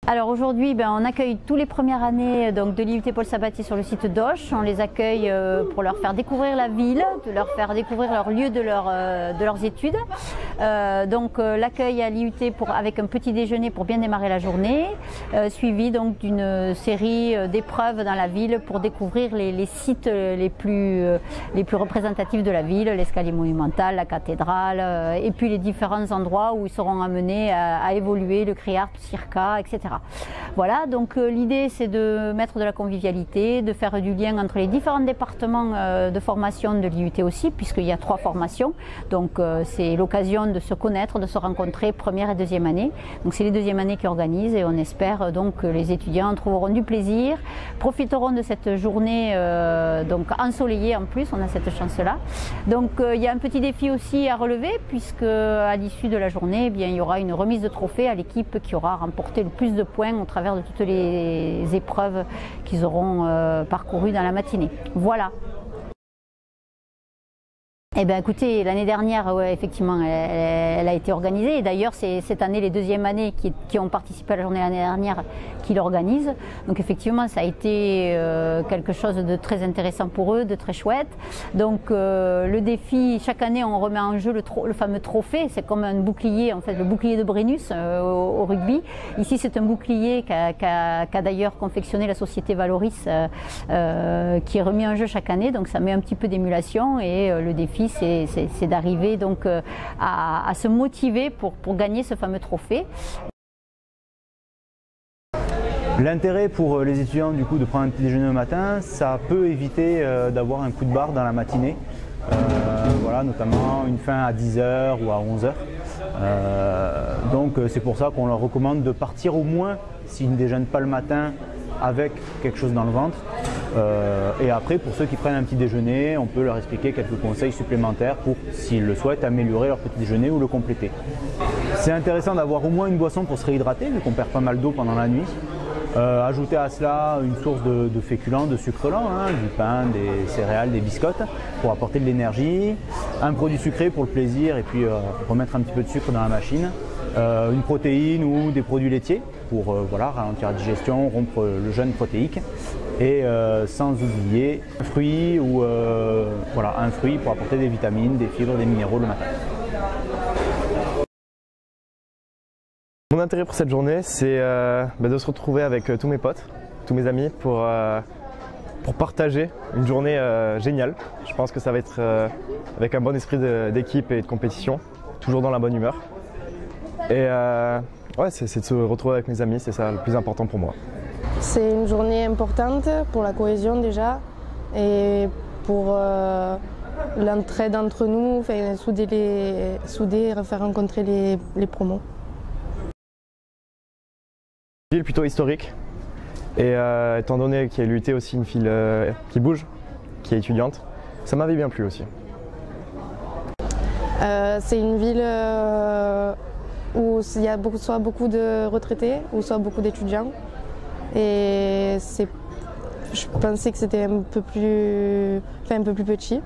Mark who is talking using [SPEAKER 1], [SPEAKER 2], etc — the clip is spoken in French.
[SPEAKER 1] Alors aujourd'hui, on accueille tous les premières années donc, de l'IUT Paul Sabatier sur le site d'Auch. On les accueille pour leur faire découvrir la ville, de leur faire découvrir leur lieu de leurs études. L'accueil à l'IUT avec un petit déjeuner pour bien démarrer la journée, suivi donc d'une série d'épreuves dans la ville pour découvrir les sites les plus représentatifs de la ville, l'escalier monumental, la cathédrale, et puis les différents endroits où ils seront amenés à évoluer, le CRIART, Circa, etc. Voilà, donc l'idée c'est de mettre de la convivialité, de faire du lien entre les différents départements de formation de l'IUT aussi, puisqu'il y a 3 formations, donc c'est l'occasion de se connaître, de se rencontrer première et deuxième année. Donc c'est les deuxièmes années qui organisent et on espère donc que les étudiants trouveront du plaisir, profiteront de cette journée donc ensoleillée en plus, on a cette chance-là. Donc il y a un petit défi aussi à relever, puisque à l'issue de la journée, il y aura une remise de trophée à l'équipe qui aura remporté le plus de points au travers de toutes les épreuves qu'ils auront parcourues dans la matinée. Voilà. Eh bien écoutez, l'année dernière, effectivement, elle a été organisée. Et d'ailleurs, c'est cette année, les deuxièmes années qui ont participé à la journée l'année dernière qui l'organisent. Donc effectivement, ça a été quelque chose de très intéressant pour eux, de très chouette. Donc le défi, chaque année, on remet en jeu le fameux trophée. C'est comme un bouclier, en fait, le bouclier de Brennus au rugby. Ici, c'est un bouclier qu'a d'ailleurs confectionné la société Valoris, qui est remis en jeu chaque année. Donc ça met un petit peu d'émulation et le défi, c'est d'arriver donc à se motiver pour gagner ce fameux trophée.
[SPEAKER 2] L'intérêt pour les étudiants du coup de prendre un petit déjeuner le matin, ça peut éviter d'avoir un coup de barre dans la matinée, voilà, notamment une fin à 10h ou à 11h. Donc c'est pour ça qu'on leur recommande de partir au moins, s'ils ne déjeunent pas le matin, avec quelque chose dans le ventre. Et après, pour ceux qui prennent un petit déjeuner, on peut leur expliquer quelques conseils supplémentaires pour, s'ils le souhaitent, améliorer leur petit déjeuner ou le compléter. C'est intéressant d'avoir au moins une boisson pour se réhydrater, vu qu'on perd pas mal d'eau pendant la nuit. Ajouter à cela une source de féculents, de sucre lent, du pain, des céréales, des biscottes, pour apporter de l'énergie. Un produit sucré pour le plaisir et puis remettre un petit peu de sucre dans la machine. Une protéine ou des produits laitiers pour ralentir la digestion, rompre le jeûne protéique. Et sans oublier un fruit ou un fruit pour apporter des vitamines, des fibres, des minéraux le matin.
[SPEAKER 3] Mon intérêt pour cette journée, c'est de se retrouver avec tous mes potes, tous mes amis pour partager une journée géniale. Je pense que ça va être avec un bon esprit d'équipe et de compétition, toujours dans la bonne humeur. Et c'est de se retrouver avec mes amis, c'est ça le plus important pour moi.
[SPEAKER 4] C'est une journée importante pour la cohésion déjà et pour l'entraide entre nous, souder et faire rencontrer les promos.
[SPEAKER 3] Une ville plutôt historique et étant donné qu'il y a l'UT aussi une ville qui bouge, qui est étudiante, ça m'avait bien plu aussi.
[SPEAKER 4] C'est une ville où il y a soit beaucoup de retraités ou soit beaucoup d'étudiants. Et je pensais que c'était un peu plus petit.